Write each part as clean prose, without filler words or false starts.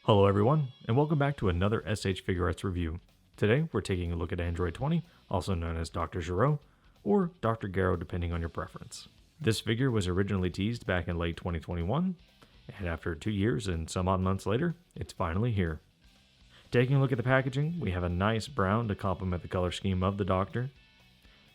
Hello everyone, and welcome back to another S.H.Figuarts review. Today we're taking a look at Android 20, also known as Dr. Gero, or Dr. Gero depending on your preference. This figure was originally teased back in late 2021, and after 2 years and some odd months later, it's finally here. Taking a look at the packaging, we have a nice brown to complement the color scheme of the Doctor,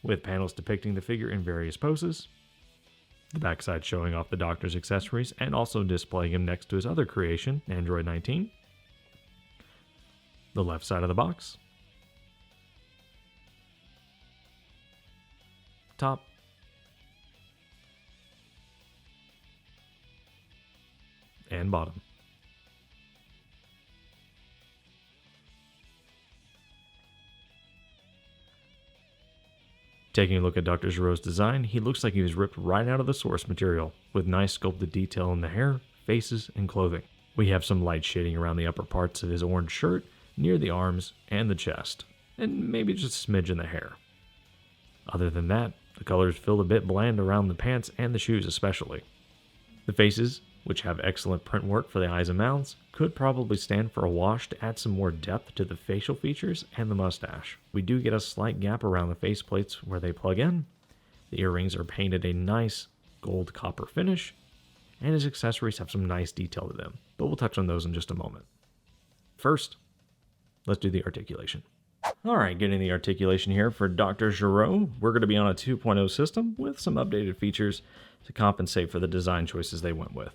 with panels depicting the figure in various poses, the backside showing off the Doctor's accessories and also displaying him next to his other creation, Android 19. The left side of the box. Top. And bottom. Taking a look at Dr. Gero's design, he looks like he was ripped right out of the source material, with nice sculpted detail in the hair, faces, and clothing. We have some light shading around the upper parts of his orange shirt, near the arms and the chest, and maybe just a smidge in the hair. Other than that, the colors feel a bit bland around the pants and the shoes especially. The faces, which have excellent print work for the eyes and mouths, could probably stand for a wash to add some more depth to the facial features and the mustache. We do get a slight gap around the face plates where they plug in. The earrings are painted a nice gold copper finish, and his accessories have some nice detail to them, but we'll touch on those in just a moment. First, let's do the articulation. Alright, getting the articulation here for Dr. Gero. We're going to be on a 2.0 system with some updated features to compensate for the design choices they went with.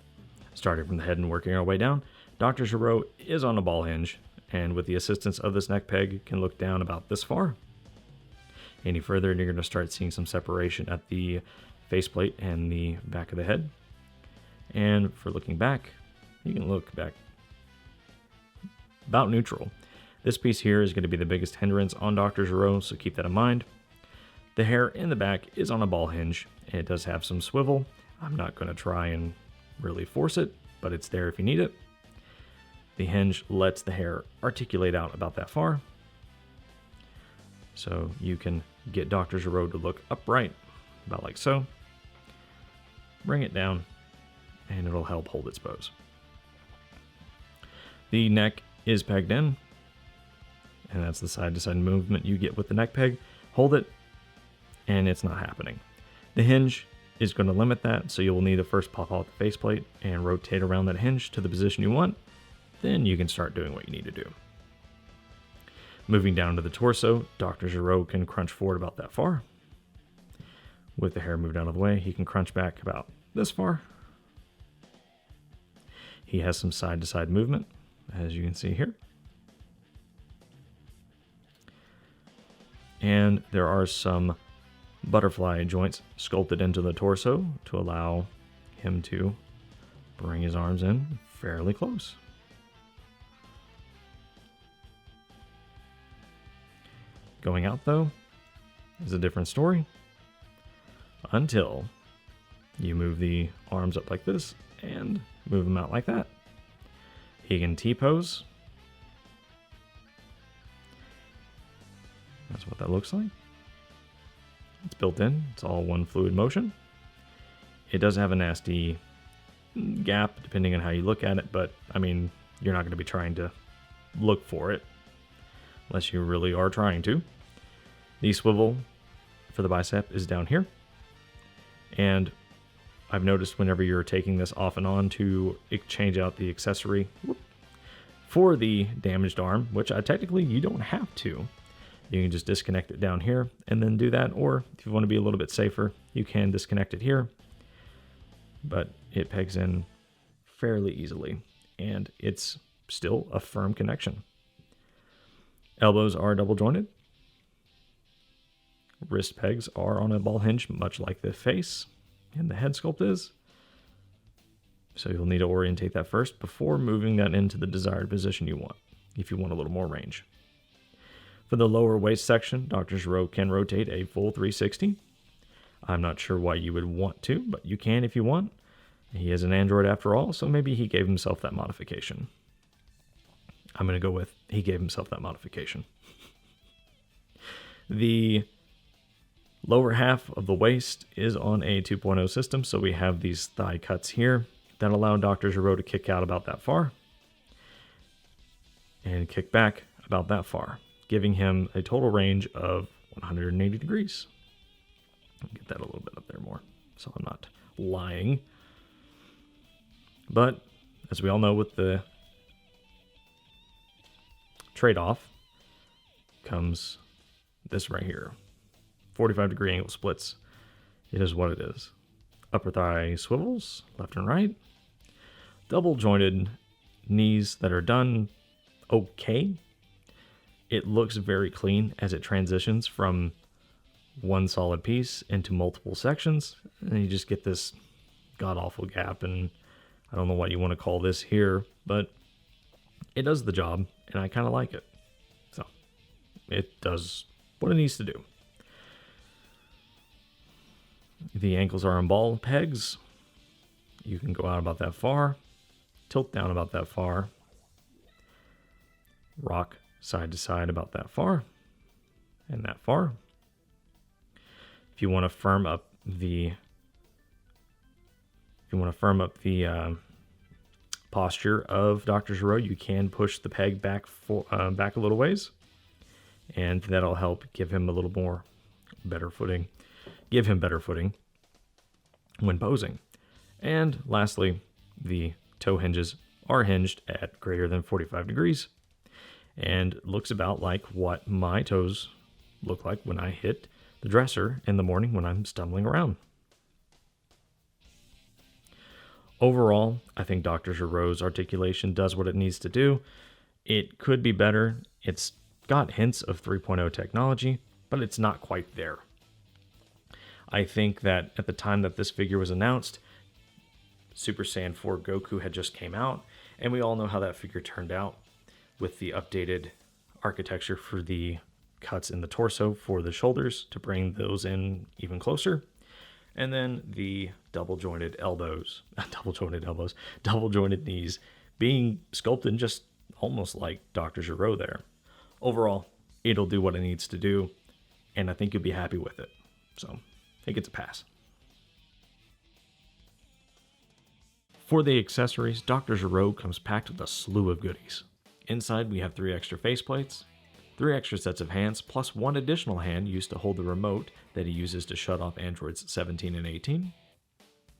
Starting from the head and working our way down, Dr. Gero is on a ball hinge, and with the assistance of this neck peg, can look down about this far. Any further, and you're going to start seeing some separation at the faceplate and the back of the head. And for looking back, you can look back about neutral. This piece here is going to be the biggest hindrance on Dr. Gero, so keep that in mind. The hair in the back is on a ball hinge, and it does have some swivel. I'm not going to try and really force it, but it's there if you need it. The hinge lets the hair articulate out about that far, so you can get Dr. Gero to look upright, about like so. Bring it down, and it'll help hold its pose. The neck is pegged in, and that's the side-to-side movement you get with the neck peg. Hold it, and it's not happening. The hinge is going to limit that, so you will need to first pop out the faceplate and rotate around that hinge to the position you want. Then you can start doing what you need to do. Moving down to the torso, Dr. Gero can crunch forward about that far. With the hair moved out of the way, he can crunch back about this far. He has some side-to-side movement, as you can see here. And there are some butterfly joints sculpted into the torso to allow him to bring his arms in fairly close. Going out, though, is a different story until you move the arms up like this and move them out like that. He can T-pose. That's what that looks like. It's built in. It's all one fluid motion. It does have a nasty gap depending on how you look at it, but I mean, you're not going to be trying to look for it unless you really are trying to. The swivel for the bicep is down here. And I've noticed whenever you're taking this off and on to change out the accessory for the damaged arm, which technically you don't have to. You can just disconnect it down here and then do that. Or if you want to be a little bit safer, you can disconnect it here. But it pegs in fairly easily. And it's still a firm connection. Elbows are double jointed. Wrist pegs are on a ball hinge, much like the face and the head sculpt is. So you'll need to orientate that first before moving that into the desired position you want, if you want a little more range. For the lower waist section, Dr. Gero can rotate a full 360. I'm not sure why you would want to, but you can if you want. He is an android after all, so maybe he gave himself that modification. I'm going to go with he gave himself that modification. The lower half of the waist is on a 2.0 system, so we have these thigh cuts here that allow Dr. Gero to kick out about that far. and kick back about that far, giving him a total range of 180 degrees. I'll get that a little bit up there more, so I'm not lying. But as we all know, with the trade-off comes this right here. 45-degree angle splits. It is what it is. Upper thigh swivels, left and right. Double jointed knees that are done okay. It looks very clean as it transitions from one solid piece into multiple sections. And you just get this god-awful gap, and I don't know what you want to call this here, but it does the job, and I kind of like it. So it does what it needs to do. The ankles are on ball pegs. You can go out about that far, tilt down about that far, rock side to side about that far, and that far. If you want to firm up the posture of Dr. Gero, you can push the peg back a little ways, and that'll help give him a little more better footing. Give him better footing when posing. And lastly, the toe hinges are hinged at greater than 45 degrees and looks about like what my toes look like when I hit the dresser in the morning when I'm stumbling around. Overall, I think Dr. Gero's articulation does what it needs to do. It could be better. It's got hints of 3.0 technology, but it's not quite there. I think that at the time that this figure was announced, Super Saiyan 4 Goku had just came out, and we all know how that figure turned out with the updated architecture for the cuts in the torso for the shoulders to bring those in even closer. And then the double jointed knees being sculpted just almost like Dr. Gero there. Overall, it'll do what it needs to do, and I think you'll be happy with it. So it gets a pass. For the accessories, Dr. Gero comes packed with a slew of goodies. Inside we have 3 extra faceplates, 3 extra sets of hands, plus 1 additional hand used to hold the remote that he uses to shut off androids 17 and 18.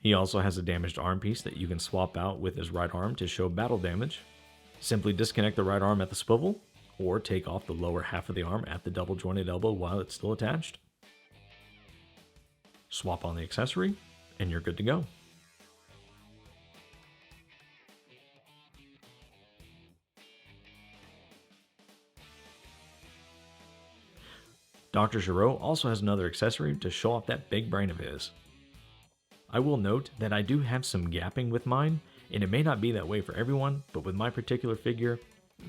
He also has a damaged arm piece that you can swap out with his right arm to show battle damage. Simply disconnect the right arm at the swivel, or take off the lower half of the arm at the double jointed elbow while it's still attached. Swap on the accessory, and you're good to go. Dr. Gero also has another accessory to show off that big brain of his. I will note that I do have some gapping with mine, and it may not be that way for everyone, but with my particular figure,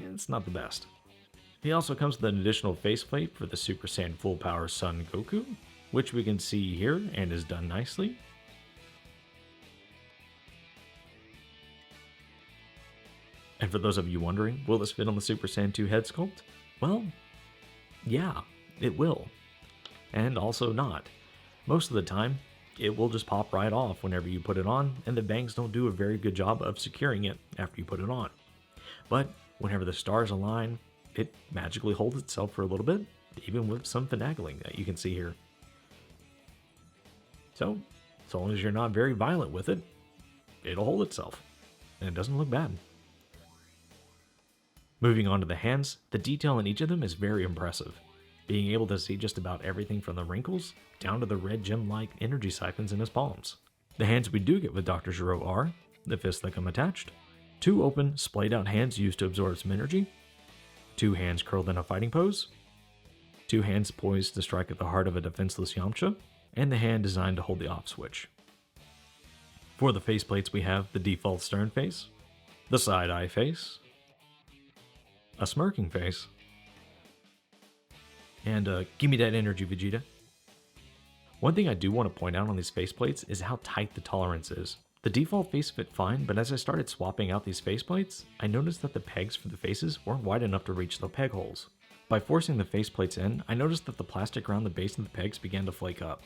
it's not the best. He also comes with an additional faceplate for the Super Saiyan Full Power Son Goku, which we can see here and is done nicely. And for those of you wondering, will this fit on the Super Saiyan 2 head sculpt? Well, yeah, it will. And also not. Most of the time, it will just pop right off whenever you put it on, and the bangs don't do a very good job of securing it after you put it on. But whenever the stars align, it magically holds itself for a little bit, even with some finagling that you can see here. So, as long as you're not very violent with it, it'll hold itself, and it doesn't look bad. Moving on to the hands, the detail in each of them is very impressive. Being able to see just about everything from the wrinkles down to the red gem-like energy siphons in his palms. The hands we do get with Dr. Gero are the fists that come attached, 2 open, splayed-out hands used to absorb some energy, 2 hands curled in a fighting pose, 2 hands poised to strike at the heart of a defenseless Yamcha, and the hand designed to hold the off switch. For the faceplates we have the default stern face, the side-eye face, a smirking face, and give me that energy, Vegeta. One thing I do want to point out on these faceplates is how tight the tolerance is. The default face fit fine, but as I started swapping out these faceplates, I noticed that the pegs for the faces weren't wide enough to reach the peg holes. By forcing the faceplates in, I noticed that the plastic around the base of the pegs began to flake up.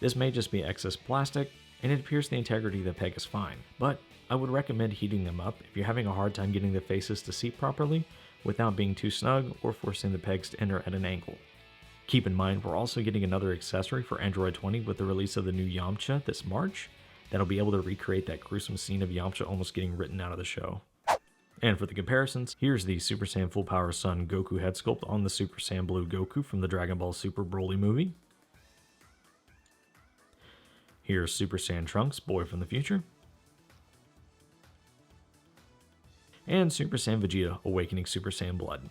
This may just be excess plastic, and it appears the integrity of the peg is fine, but I would recommend heating them up if you're having a hard time getting the faces to seat properly, without being too snug or forcing the pegs to enter at an angle. Keep in mind, we're also getting another accessory for Android 20 with the release of the new Yamcha this March that'll be able to recreate that gruesome scene of Yamcha almost getting written out of the show. And for the comparisons, here's the Super Saiyan Full Power Sun Goku head sculpt on the Super Saiyan Blue Goku from the Dragon Ball Super Broly movie. Here's Super Saiyan Trunks, Boy from the Future. And Super Saiyan Vegeta, Awakening Super Saiyan Blood.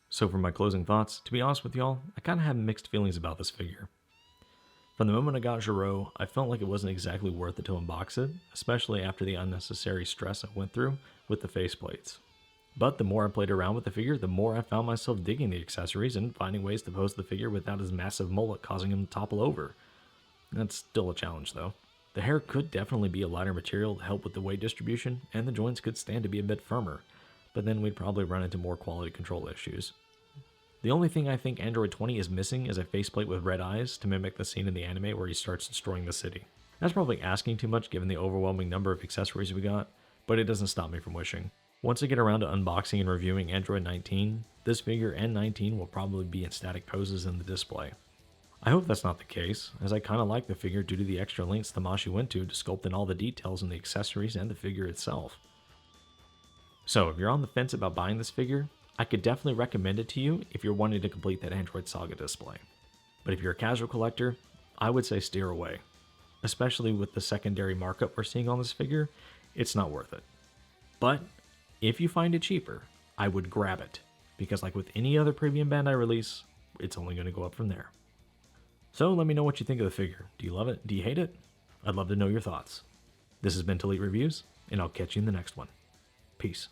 So for my closing thoughts, to be honest with y'all, I kinda have mixed feelings about this figure. From the moment I got Gero, I felt like it wasn't exactly worth it to unbox it, especially after the unnecessary stress I went through with the faceplates. But the more I played around with the figure, the more I found myself digging the accessories and finding ways to pose the figure without his massive mullet causing him to topple over. That's still a challenge though. The hair could definitely be a lighter material to help with the weight distribution, and the joints could stand to be a bit firmer, but then we'd probably run into more quality control issues. The only thing I think Android 20 is missing is a faceplate with red eyes to mimic the scene in the anime where he starts destroying the city. That's probably asking too much given the overwhelming number of accessories we got, but it doesn't stop me from wishing. Once I get around to unboxing and reviewing Android 19, this figure and 19 will probably be in static poses in the display. I hope that's not the case, as I kinda like the figure due to the extra lengths Tamashii went to sculpt in all the details in the accessories and the figure itself. So if you're on the fence about buying this figure, I could definitely recommend it to you if you're wanting to complete that Android Saga display. But if you're a casual collector, I would say steer away. Especially with the secondary markup we're seeing on this figure, it's not worth it. But if you find it cheaper, I would grab it, because like with any other premium Bandai release, it's only going to go up from there. So let me know what you think of the figure. Do you love it? Do you hate it? I'd love to know your thoughts. This has been Talite Reviews, and I'll catch you in the next one. Peace.